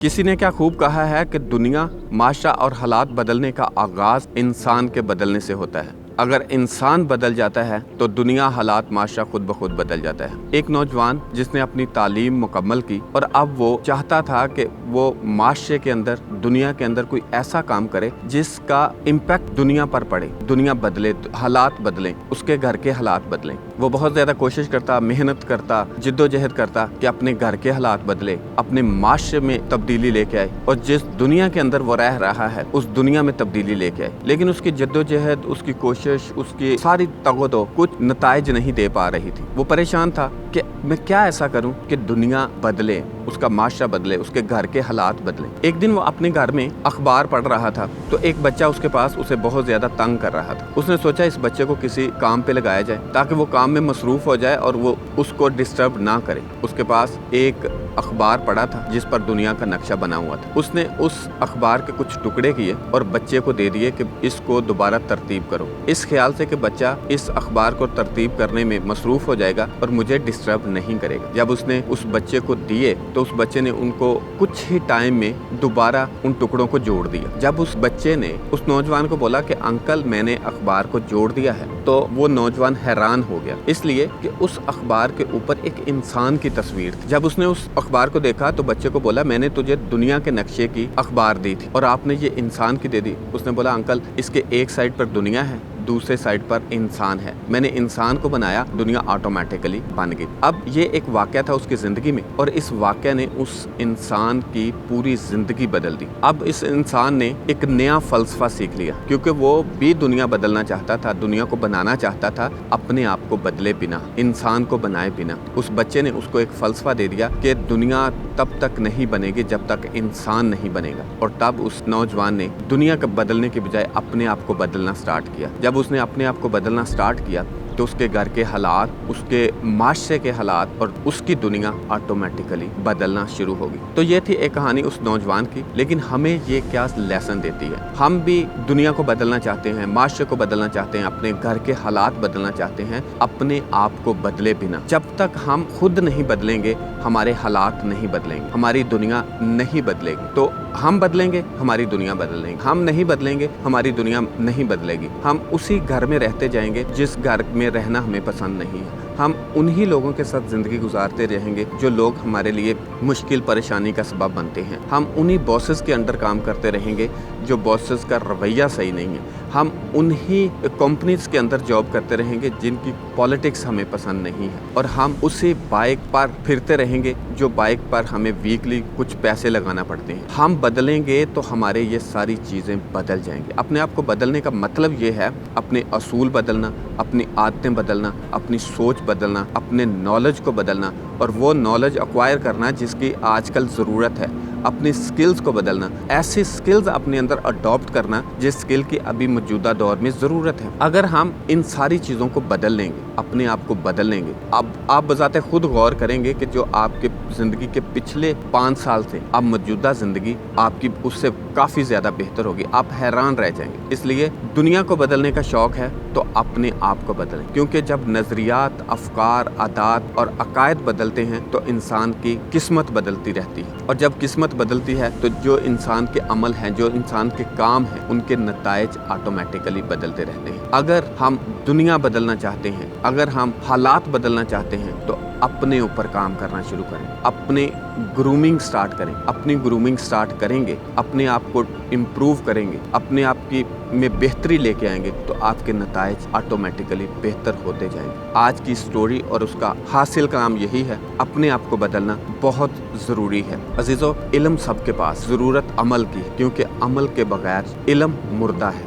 किसी ने क्या खूब कहा है कि दुनिया, माशरा और हालात बदलने का आगाज इंसान के बदलने से होता है। अगर इंसान बदल जाता है तो दुनिया, हालात, माशरा खुद ब खुद बदल जाता है। एक नौजवान जिसने अपनी तालीम मुकम्मल की और अब वो चाहता था कि वो माशरे के अंदर, दुनिया के अंदर कोई ऐसा काम करे जिसका इम्पैक्ट दुनिया पर पड़े, दुनिया बदले, हालात बदलें, उसके घर के हालात बदलें। वो बहुत ज़्यादा कोशिश करता, मेहनत करता, जिद्दोजहद करता कि अपने घर के हालात बदले, अपने माशरे में तब्दीली लेके आए और जिस दुनिया के अंदर वो रह रहा है उस दुनिया में तब्दीली लेके आए। लेकिन उसकी जिद्दोजहद, उसकी कोशिश, उसकी सारी तगदो कुछ नताइज नहीं दे पा रही थी। वो परेशान था कि मैं क्या ऐसा करूं कि दुनिया बदले, उसका माशरा बदले, उसके घर के हालात बदले। एक दिन वो अपने घर में अखबार पढ़ रहा था तो एक बच्चा उसके पास उसे बहुत ज्यादा तंग कर रहा था। उसने सोचा इस बच्चे को किसी काम पे लगाया जाए ताकि वो काम में मसरूफ हो जाए और वो उसको डिस्टर्ब ना करे। उसके पास एक अखबार पड़ा था जिस पर दुनिया का नक्शा बना हुआ था। उसने उस अखबार के कुछ टुकड़े किए और बच्चे को दे दिए कि इसको दोबारा तरतीब करो, इस ख्याल से कि बच्चा इस अखबार को तरतीब करने में मसरूफ हो जाएगा और मुझे डिस्टर्ब नहीं करेगा। जब उसने उस बच्चे को दिए तो उस बच्चे ने उनको कुछ ही टाइम में दोबारा उन टुकड़ों को जोड़ दिया। जब उस बच्चे ने उस नौजवान को बोला कि अंकल मैंने अखबार को जोड़ दिया है, तो वो नौजवान हैरान हो गया, इसलिए कि उस अखबार के ऊपर एक इंसान की तस्वीर थी। जब उसने उस अखबार को देखा तो बच्चे को बोला मैंने तुझे दुनिया के नक्शे की अखबार दी थी और आपने ये इंसान की दे दी। उसने बोला अंकल इसके एक साइड पर दुनिया है, दूसरे साइड पर इंसान है, मैंने इंसान को बनाया, दुनिया ऑटोमेटिकली बन गई। अब ये एक वाकया था उसकी जिंदगी में और इस वाकया ने उस इंसान की पूरी जिंदगी बदल दी। अब इस इंसान ने एक नया फलसफा सीख लिया क्योंकि वो भी दुनिया बदलना चाहता था, दुनिया को बनाना चाहता था, अपने आप को बदले बिना, इंसान को बनाए बिना। उस बच्चे ने उसको एक फलसफा दे दिया कि दुनिया तब तक नहीं बनेगी जब तक इंसान नहीं बनेगा। और तब उस नौजवान ने दुनिया को बदलने के बजाय अपने आप को बदलना स्टार्ट किया। जब उसने अपने आप को बदलना स्टार्ट किया तो उसके घर के हालात, उसके माशरे के हालात और उसकी दुनिया ऑटोमेटिकली बदलना शुरू होगी। तो ये थी एक कहानी उस नौजवान की, लेकिन हमें ये क्या लेसन देती है? हम भी दुनिया को बदलना चाहते हैं, माशरे को बदलना चाहते हैं, अपने घर के हालात बदलना चाहते हैं, अपने आप को बदले बिना। जब तक हम खुद नहीं बदलेंगे हमारे हालात नहीं बदलेंगे, हमारी दुनिया नहीं बदलेगी। तो हम बदलेंगे, हमारी दुनिया बदलेंगे, हम नहीं बदलेंगे, हमारी दुनिया नहीं बदलेगी। हम उसी घर में रहते जाएंगे जिस घर में रहना हमें पसंद नहीं है। हम उन्हीं लोगों के साथ जिंदगी गुजारते रहेंगे जो लोग हमारे लिए मुश्किल, परेशानी का सबब बनते हैं। हम उन्हीं बॉसेस के अंडर काम करते रहेंगे जो बॉसेस का रवैया सही नहीं है। हम उन्हीं कंपनीज के अंदर जॉब करते रहेंगे जिनकी पॉलिटिक्स हमें पसंद नहीं है। और हम उसी बाइक पर फिरते रहेंगे जो बाइक पर हमें वीकली कुछ पैसे लगाना पड़ते हैं। हम बदलेंगे तो हमारे ये सारी चीज़ें बदल जाएंगी। अपने आप को बदलने का मतलब ये है अपने असूल बदलना, अपनी आदतें बदलना, अपनी सोच बदलना, अपने नॉलेज को बदलना और वो नॉलेज एक्वायर करना जिसकी आजकल ज़रूरत है, अपनी स्किल्स को बदलना, ऐसी स्किल्स अपने अंदर अडॉप्ट करना जिस स्किल की अभी मौजूदा दौर में ज़रूरत है। अगर हम इन सारी चीज़ों को बदल लेंगे, अपने आप को बदल लेंगे, अब आप बजाते खुद गौर करेंगे कि जो आपके ज़िंदगी के पिछले 5 साल थे, अब मौजूदा ज़िंदगी आपकी उससे काफ़ी ज़्यादा बेहतर होगी। आप हैरान रह जाएंगे। इसलिए दुनिया को बदलने का शौक़ है तो अपने आप को बदलें, क्योंकि जब नज़रियात, अफकार, आदात और अकायद बदलते हैं तो इंसान की किस्मत बदलती रहती है। और जब किस्मत बदलती है तो जो इंसान के अमल हैं, जो इंसान के काम हैं, उनके नताइज ऑटोमेटिकली बदलते रहते हैं। अगर हम दुनिया बदलना चाहते हैं, अगर हम हालात बदलना चाहते हैं तो अपने ऊपर काम करना शुरू करें, अपने ग्रूमिंग स्टार्ट करें। अपनी ग्रूमिंग स्टार्ट करेंगे, अपने आप को इम्प्रूव करेंगे, अपने आप की में बेहतरी लेके आएंगे तो आपके नताइज ऑटोमेटिकली बेहतर होते जाएंगे। आज की स्टोरी और उसका हासिल काम यही है, अपने आप को बदलना बहुत ज़रूरी है। अजीज़ों, इल्म सबके पास, ज़रूरत अमल की, क्योंकि अमल के बगैर इल्म मुर्दा है।